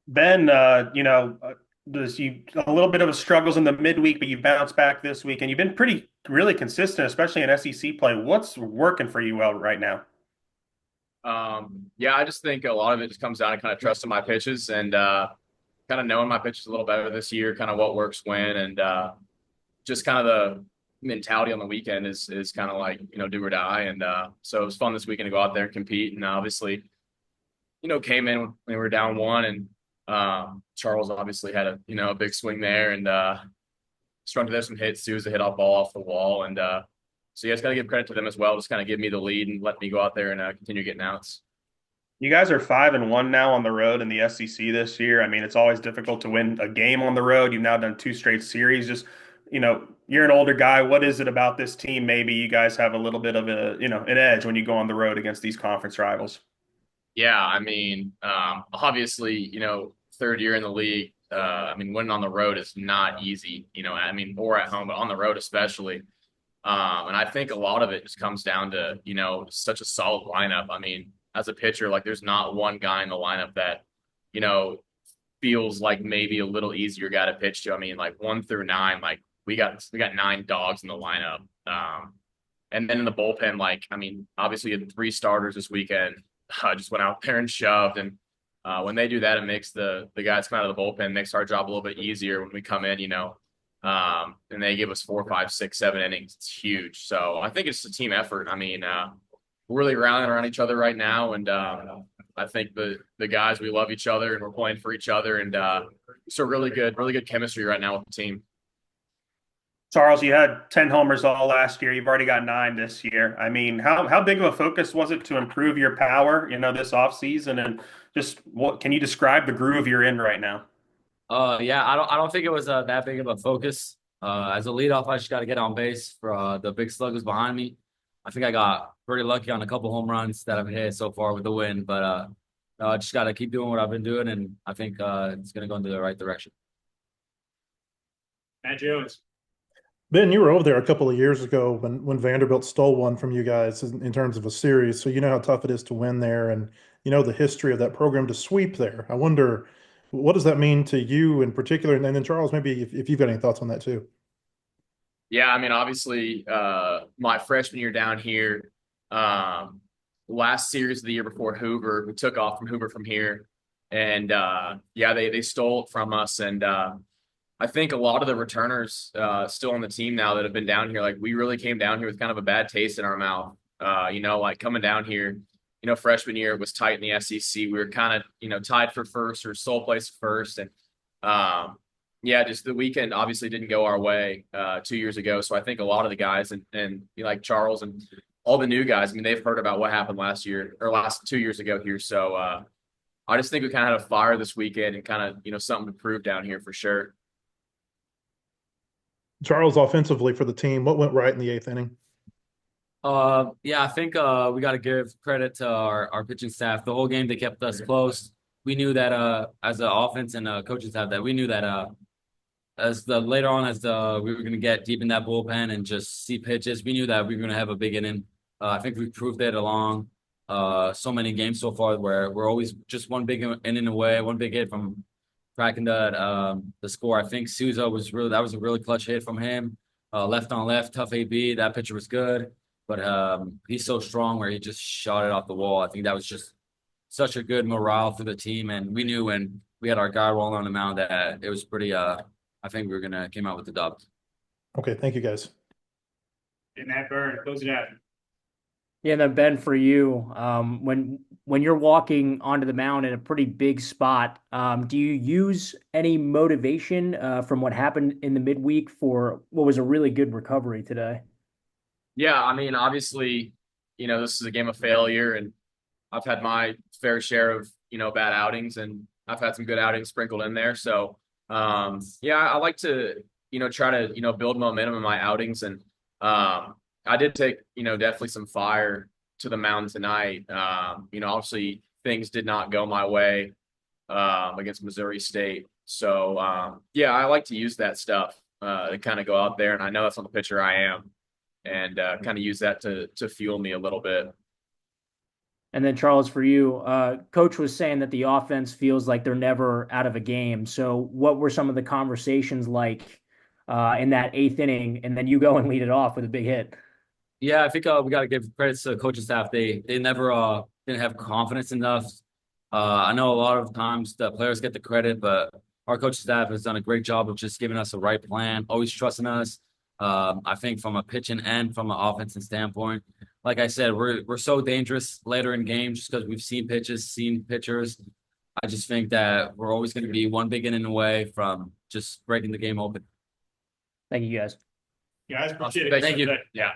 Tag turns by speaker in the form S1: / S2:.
S1: Ben, a little bit of a struggles in the midweek, but you bounced back this week, and you've been pretty really consistent, especially in SEC play. What's working for you well right now?
S2: Yeah, I just think a lot of it just comes down to kind of trusting my pitches and kind of knowing my pitches a little better this year, kind of what works when, and just kind of the mentality on the weekend is kind of like do or die. And so it was fun this weekend to go out there and compete. And obviously, came in when we were down one, and Charles obviously had a big swing there, and strung together some hits too as a hit off ball off the wall, and so you guys got to give credit to them as well. Just kind of give me the lead and let me go out there and continue getting outs.
S1: You guys are 5-1 now on the road in the SEC this year. I mean, it's always difficult to win a game on the road. You've now done two straight series. Just, you're an older guy. What is it about this team? Maybe you guys have a little bit of an edge when you go on the road against these conference rivals.
S2: Yeah, I mean, obviously, third year in the league. I mean, winning on the road is not easy. I mean, or at home, but on the road especially. And I think a lot of it just comes down to such a solid lineup. I mean, as a pitcher, like there's not one guy in the lineup that you know feels like maybe a little easier guy to pitch to. I mean, like 1 through 9, like we got 9 dogs in the lineup. And then in the bullpen, like I mean, obviously we had 3 starters this weekend. Just went out there and shoved. And when they do that, it makes the guys come out of the bullpen makes our job a little bit easier when we come in. And they give us 4, 5, 6, 7 innings. It's huge. So I think it's a team effort. I mean, we're really rallying around each other right now, and I think the guys we love each other and we're playing for each other, and so really good chemistry right now with the team.
S1: Charles, you had 10 homers all last year. You've already got 9 this year. I mean, how big of a focus was it to improve your power, this offseason? And just what can you describe the groove you're in right now?
S3: Yeah, I don't think it was that big of a focus. As a leadoff, I just got to get on base for the big sluggers behind me. I think I got pretty lucky on a couple home runs that I've hit so far with the win, but no, I just got to keep doing what I've been doing, and I think it's going to go into the right direction.
S4: Matt Jones.
S5: Ben, you were over there a couple of years ago when Vanderbilt stole one from you guys in terms of a series. So you know how tough it is to win there, and you know the history of that program to sweep there. I wonder, what does that mean to you in particular? And then Charles, maybe if you've got any thoughts on that too.
S2: Yeah, I mean, obviously, my freshman year down here, last series of the year before Hoover, we took off from Hoover from here, and yeah, they stole it from us, and I think a lot of the returners still on the team now that have been down here, like we really came down here with kind of a bad taste in our mouth. Like coming down here, freshman year it was tight in the SEC. We were kind of tied for first or sole place first, and yeah, just the weekend obviously didn't go our way 2 years ago. So I think a lot of the guys and like Charles and all the new guys, I mean, they've heard about what happened last year or last 2 years ago here. So I just think we kind of had a fire this weekend and kind of something to prove down here for sure.
S5: Charles, offensively for the team, what went right in the eighth inning?
S3: Yeah, I think we got to give credit to our pitching staff. The whole game they kept us close. We knew that as an offense and coaching staff that we knew that as the later on as the we were going to get deep in that bullpen and just see pitches, we knew that we were going to have a big inning. I think we proved it along so many games so far where we're always just one big inning away, one big hit from cracking the score. I think Souza that was a really clutch hit from him. Left on left, tough AB. That pitcher was good, but he's so strong where he just shot it off the wall. I think that was just such a good morale for the team, and we knew when we had our guy rolling on the mound that it was pretty. I think we were gonna came out with the dub.
S5: Okay, thank you guys.
S4: And Matt Byrne, close it out.
S6: Yeah, then Ben, for you, when you're walking onto the mound in a pretty big spot, do you use any motivation from what happened in the midweek for what was a really good recovery today?
S2: Yeah, I mean, obviously, this is a game of failure, and I've had my fair share of, bad outings, and I've had some good outings sprinkled in there. So, yeah, I like to, try to, build momentum in my outings. And I did take, definitely some fire to the mound tonight. Obviously things did not go my way against Missouri State. So, yeah, I like to use that stuff to kind of go out there, and I know that's on the pitcher I am, and kind of use that to fuel me a little bit.
S6: And then Charles, for you, Coach was saying that the offense feels like they're never out of a game. So what were some of the conversations like in that eighth inning? And then you go and lead it off with a big hit.
S3: Yeah, I think we got to give credit to the coaching staff. They never didn't have confidence enough. I know a lot of times the players get the credit, but our coaching staff has done a great job of just giving us the right plan, always trusting us. I think from a pitching and from an offensive standpoint, like I said, we're so dangerous later in games just because we've seen pitches, seen pitchers. I just think that we're always going to be one big inning away from just breaking the game open.
S6: Thank you, guys.
S4: Guys, appreciate it.
S3: Thank you.
S2: Yeah.